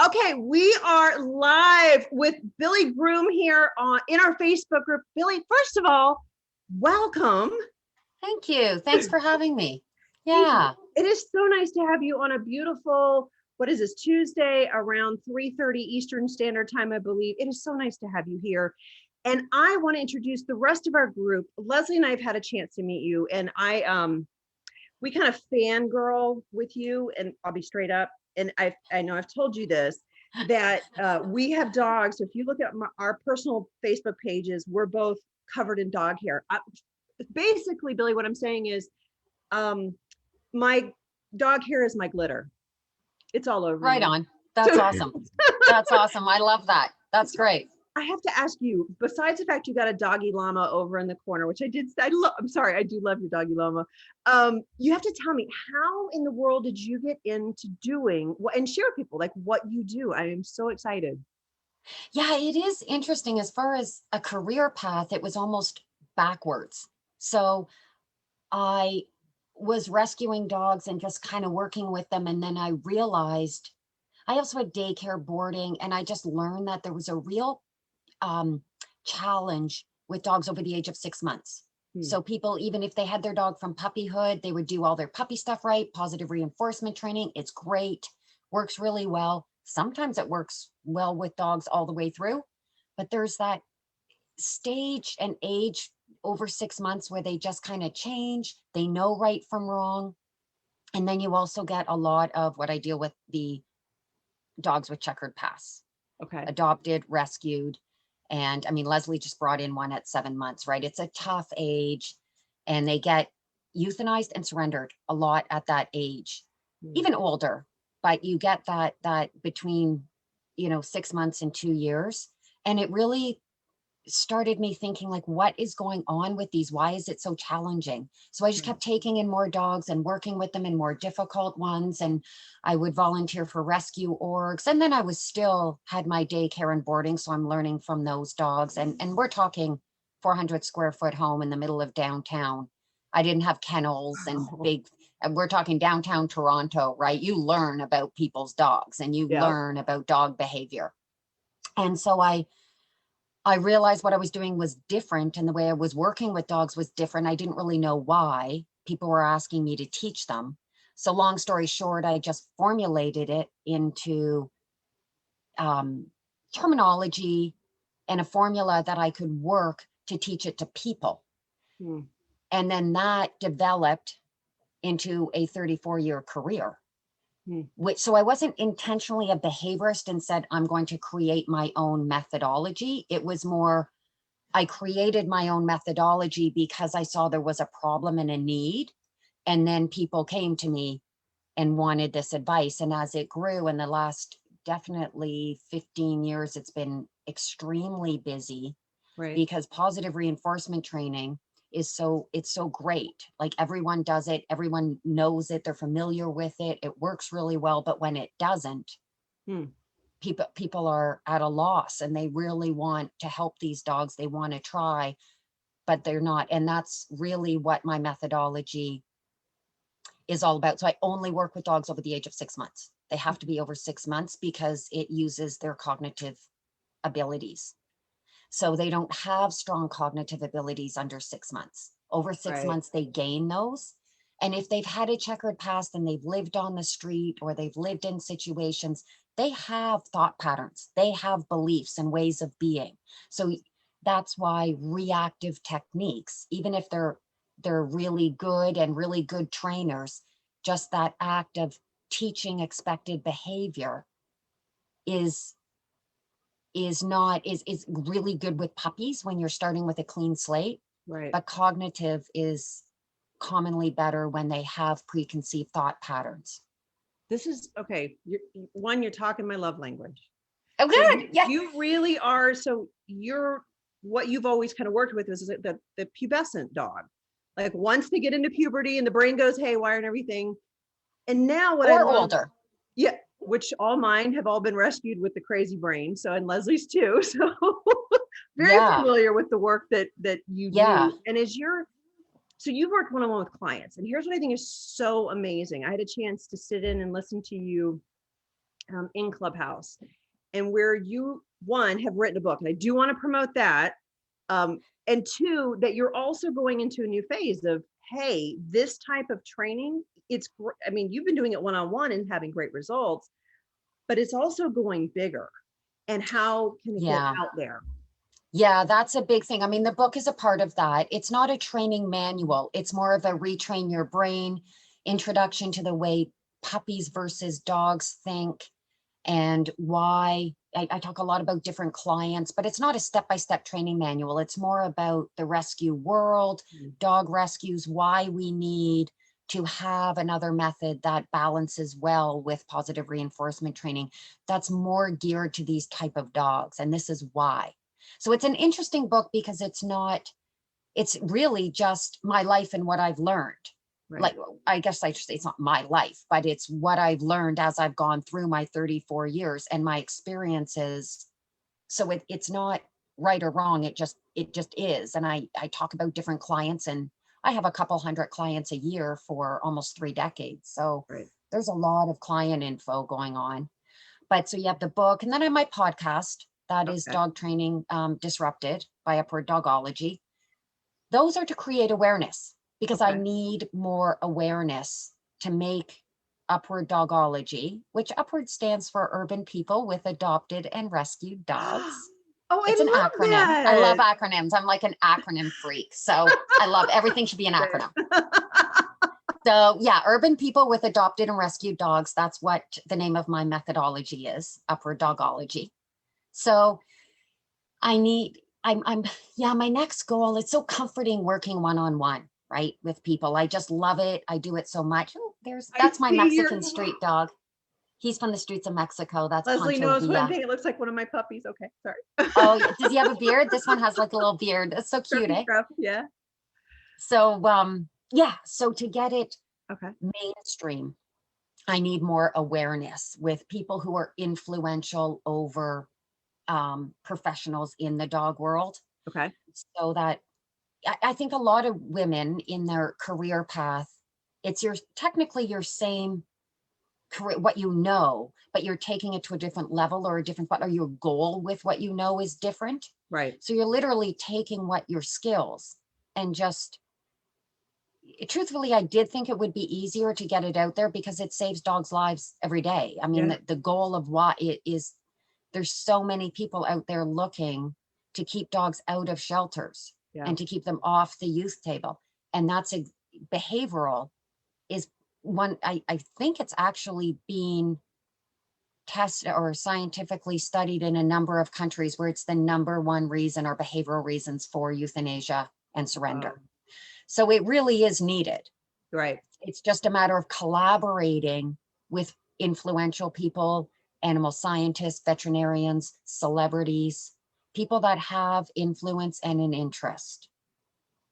Okay, we are live with Billie Groom here in our Facebook group. Billie, first of all, welcome. Thank you. Thanks for having me. Yeah. It is so nice to have you on a beautiful, what is this, Tuesday around 3:30 Eastern Standard Time, I believe. It is so nice to have you here. And I want to introduce the rest of our group. Leslie and I have had a chance to meet you, and we kind of fangirl with you, and I'll be straight up. And I know I've told you this, that we have dogs. So if you look at our personal Facebook pages, we're both covered in dog hair. Basically, Billie, what I'm saying is my dog hair is my glitter. It's all over Right me. on. That's awesome. That's awesome. I love that. That's great. I have to ask you, besides the fact you got a doggy llama over in the corner, which I'm sorry, I do love your doggy llama. You have to tell me, how in the world did you get into doing and share with people like what you do? I am so excited. Yeah, it is interesting. As far as a career path, it was almost backwards. So I was rescuing dogs and just kind of working with them. And then I realized I also had daycare boarding, and I just learned that there was a real challenge with dogs over the age of 6 months. So people, even if they had their dog from puppyhood, they would do all their puppy stuff right, positive reinforcement training. It's great, works really well. Sometimes it works well with dogs all the way through, but there's that stage and age over 6 months where they just kind of change. They know right from wrong. And then you also get a lot of what I deal with, the dogs with checkered past. Okay. Adopted, rescued. And I mean, Leslie just brought in one at 7 months, right? It's a tough age, and they get euthanized and surrendered a lot at that age, even older. But you get that between, 6 months and 2 years. And it really started me thinking, like, what is going on with these? Why is it so challenging? So I just kept taking in more dogs and working with them in more difficult ones. And I would volunteer for rescue orgs. And then I was still had my daycare and boarding. So I'm learning from those dogs. And we're talking 400 square foot home in the middle of downtown. I didn't have kennels and big, and we're talking downtown Toronto, right? You learn about people's dogs and you learn about dog behavior. And so I realized what I was doing was different, and the way I was working with dogs was different. I didn't really know why. People were asking me to teach them. So long story short, I just formulated it into terminology and a formula that I could work to teach it to people. And then that developed into a 34-year career. So I wasn't intentionally a behaviorist and said, I'm going to create my own methodology. It was more, I created my own methodology because I saw there was a problem and a need. And then people came to me and wanted this advice. And as it grew in the last definitely 15 years, it's been extremely busy, right? Because positive reinforcement training it's so great. Like, everyone does it, everyone knows it, they're familiar with it, it works really well. But when it doesn't, people are at a loss, and they really want to help these dogs. They want to try, but they're not. And that's really what my methodology is all about. So I only work with dogs over the age of 6 months. They have to be over 6 months because it uses their cognitive abilities. So they don't have strong cognitive abilities under 6 months. Over 6 months, they gain those. And if they've had a checkered past and they've lived on the street or they've lived in situations, they have thought patterns, they have beliefs and ways of being. So that's why reactive techniques, even if they're really good and really good trainers, just that act of teaching expected behavior is really good with puppies when you're starting with a clean slate. Right. But cognitive is commonly better when they have preconceived thought patterns. This is okay. You're talking my love language. Oh, good. So yeah. You really are. So what you've always kind of worked with is the pubescent dog. Like, once they get into puberty and the brain goes haywire and everything. And now what I love, older. Yeah. Which all mine have all been rescued with the crazy brain. So, and Leslie's too. So very familiar with the work that you do. And so you've worked one-on-one with clients. And here's what I think is so amazing. I had a chance to sit in and listen to you in Clubhouse, and where you, one, have written a book, and I do want to promote that. And two, that you're also going into a new phase of, hey, this type of training, I mean, you've been doing it one-on-one and having great results, but it's also going bigger. And how can it get out there? Yeah, that's a big thing. I mean, the book is a part of that. It's not a training manual. It's more of a retrain your brain, introduction to the way puppies versus dogs think, and why. I talk a lot about different clients, but it's not a step-by-step training manual. It's more about the rescue world, dog rescues, why we need to have another method that balances well with positive reinforcement training that's more geared to these type of dogs. And this is why. So it's an interesting book because it's really just my life and what I've learned. Right. Like, I guess I should say it's not my life, but it's what I've learned as I've gone through my 34 years and my experiences. So it's not right or wrong. It just is. And I talk about different clients, and I have a couple hundred clients a year for almost 3 decades. So there's a lot of client info going on. But so you have the book, and then I have my podcast that is Dog Training Disrupted by Upward Dogology. Those are to create awareness, because I need more awareness to make Upward Dogology, which Upward stands for Urban People with Adopted and Rescued Dogs. Oh, it's an acronym. That. I love acronyms. I'm like an acronym freak. So I love everything should be an acronym. So yeah, Urban People with Adopted and Rescued Dogs. That's what the name of my methodology is, Upward Dogology. So my next goal, it's so comforting working one-on-one, right, with people. I just love it. I do it so much. Oh, that's my Mexican street dog. He's from the streets of Mexico. That's Leslie knows one thing. It looks like one of my puppies. Okay, sorry. Oh, yeah. Does he have a beard? This one has like a little beard. It's so cute, eh? Yeah. So, so to get it mainstream, I need more awareness with people who are influential over professionals in the dog world. Okay. So that I think a lot of women in their career path, it's technically your same career, what you know, but you're taking it to a different level or a different, or your goal with what you know is different. Right. So you're literally taking what your skills and just, truthfully, I did think it would be easier to get it out there because it saves dogs' lives every day. I mean, the goal of why it is, there's so many people out there looking to keep dogs out of shelters and to keep them off the youth table. And that's behavioral is one, I think it's actually being tested or scientifically studied in a number of countries where it's the #1 reason or behavioral reasons for euthanasia and surrender. So it really is needed. Right. It's just a matter of collaborating with influential people, animal scientists, veterinarians, celebrities, people that have influence and an interest.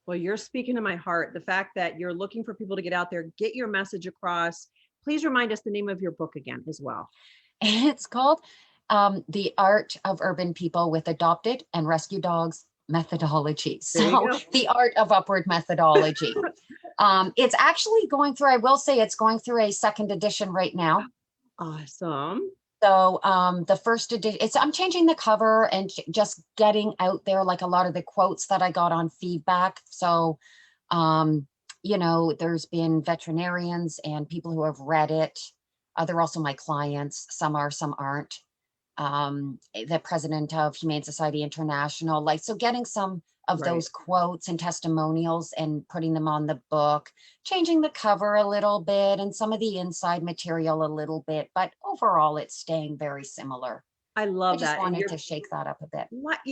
Well, you're speaking to my heart. The fact that you're looking for people to get out there, get your message across. Please remind us the name of your book again as well. It's called The Art of Urban People with Adopted and Rescue Dogs Methodology. So the art of upward methodology. It's actually going through, I will say it's going through a 2nd edition right now. Awesome. So the 1st edition, I'm changing the cover and just getting out there like a lot of the quotes that I got on feedback. So, there's been veterinarians and people who have read it. They're also my clients. Some are, some aren't. The president of Humane Society International, so getting some of those quotes and testimonials and putting them on the book, changing the cover a little bit and some of the inside material a little bit, but overall it's staying very similar. I love that. I just wanted to shake that up a bit.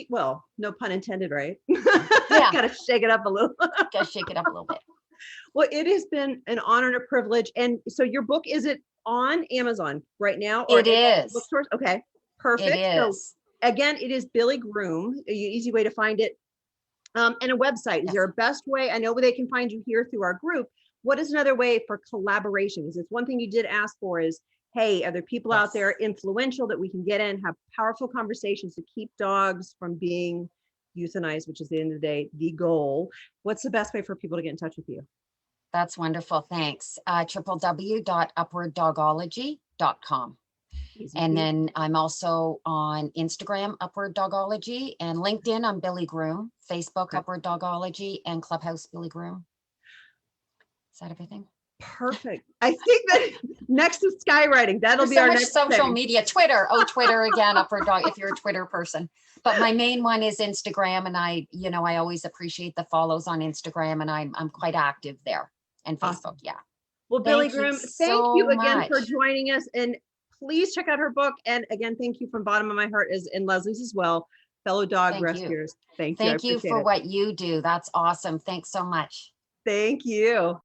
Well, no pun intended, right? Yeah. Got to shake it up a little. Got to shake it up a little bit. Well, it has been an honor and a privilege. And so your book, is it on Amazon right now? Or it is. Bookstores? Okay. Perfect. It is. So again, it is Billie Groom, easy way to find it. And a website. Is there a best way? I know they can find you here through our group. What is another way for collaboration? Because it's one thing you did ask for is, hey, are there people out there influential that we can get in, have powerful conversations to keep dogs from being euthanized, which is, at the end of the day, the goal. What's the best way for people to get in touch with you? That's wonderful. Thanks. www.upwarddogology.com. Easy And peasy. then I'm also on Instagram, Upward Dogology, and LinkedIn, I'm Billie Groom, Facebook, Okay. Upward Dogology, and Clubhouse, Billie Groom. Is that everything? Perfect. I think that next is skywriting. That'll There's be so our much next social thing. media. Twitter. Oh, Twitter again, Upward Dog, if you're a Twitter person. But my main one is Instagram. And I always appreciate the follows on Instagram, and I'm quite active there, and Facebook. Awesome. Yeah. Well, Billie Thank you Groom, thank you so again for much. joining us. And please check out her book. And again, thank you from bottom of my heart, is in Leslie's as well. Fellow dog Thank you. rescuers. Thank you. I Thank you appreciate for it. what you do. That's awesome. Thanks so much. Thank you.